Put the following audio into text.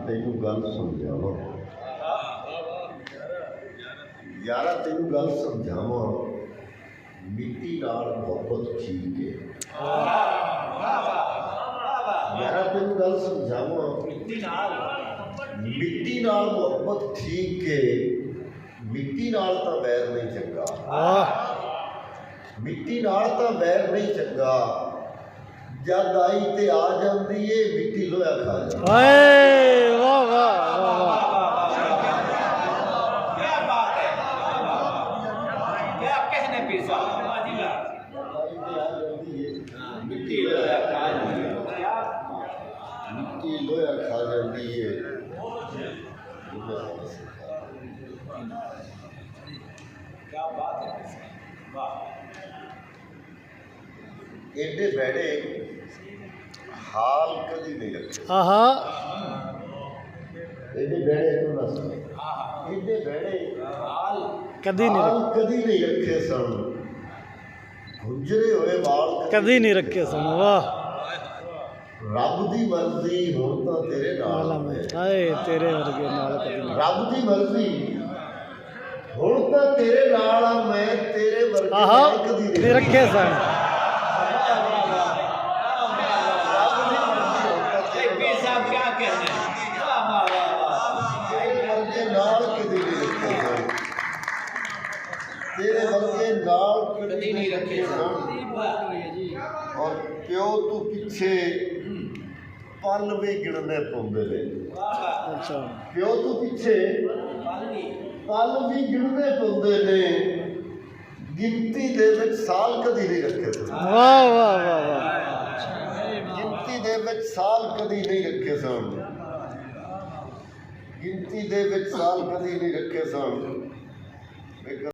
ਤੈਨੂੰ ਗੱਲ ਸਮਝਾਵਾਂ ਯਾਰਾ ਤੈਨੂੰ ਗੱਲ ਸਮਝਾਵਾਂ ਮਿੱਟੀ ਨਾਲ ਮੁਹੱਬਤ ਠੀਕ ਹੈ ਯਾਰਾ ਤੈਨੂੰ ਗੱਲ ਸਮਝਾਵਾਂ ਮਿੱਟੀ ਨਾਲ ਮੁਹੱਬਤ ਠੀਕ ਹੈ ਮਿੱਟੀ ਨਾਲ ਤਾਂ ਵੈਰ ਨਹੀਂ ਚੰਗਾ ਮਿੱਟੀ ਨਾਲ ਤਾਂ ਵੈਰ ਨਹੀਂ ਚੰਗਾ ਜਦ ਆਈ ਤੇ ਆ ਜਾਂਦੀ ਏ ਮਿੱਟੀ ਲੋਹਾ ਖਾ ਜਾਂਦੀ ਏ ਵਾਹ ਵਾਹ ਵਾਹ ਮਿੱਟੀ ਲੋਹਾ ਖਾ ਜਾਂਦੀ ਏ क्या बात है वाह एडे बड़े हाल कभी नहीं रखे एडे बड़े तो नस एडे बड़े हाल कभी नहीं रखे सन गुजरे हुए बाल कभी नहीं रखे सन वाह रब दी मर्जी हुण तां तेरे नाल हाय तेरे वर्गे नाल कभी रब दी मर्जी ਹੁਣ ਤਾਂ ਤੇਰੇ ਨਾਲ ਆ ਮੈਂ ਤੇਰੇ ਵਰਗੇ ਕਦੀ ਨਹੀਂ ਰੱਖੇ ਸਨ ਪੀ ਸਾਹਿਬ ਕੀ ਕਹਿੰਦੇ ਵਾਹ ਵਾਹ ਵਾਹ ਤੇਰੇ ਵਰਗੇ ਨਾਲ ਕਦੀ ਨਹੀਂ ਰੱਖੇ ਸਨ ਤੇਰੇ ਵਰਗੇ ਨਾਲ ਕਦੀ ਨਹੀਂ ਰੱਖੇ ਸਨ ਔਰ ਪਿਓ ਤੂੰ ਪਿੱਛੇ ਪਲ ਵੀ ਗਿਣਨੇ ਪਾਉਂਦੇ ਨੇ ਅੱਛਾ ਪਿਓ ਤੂੰ ਪਿੱਛੇ पल भी गिणने पाते ने गिनती दे विच साल कदी नहीं रखे वाह वाह वाह वाह गिनती दे विच साल कदी नहीं रखे सन गिनती दे विच साल कदी नहीं रखे सन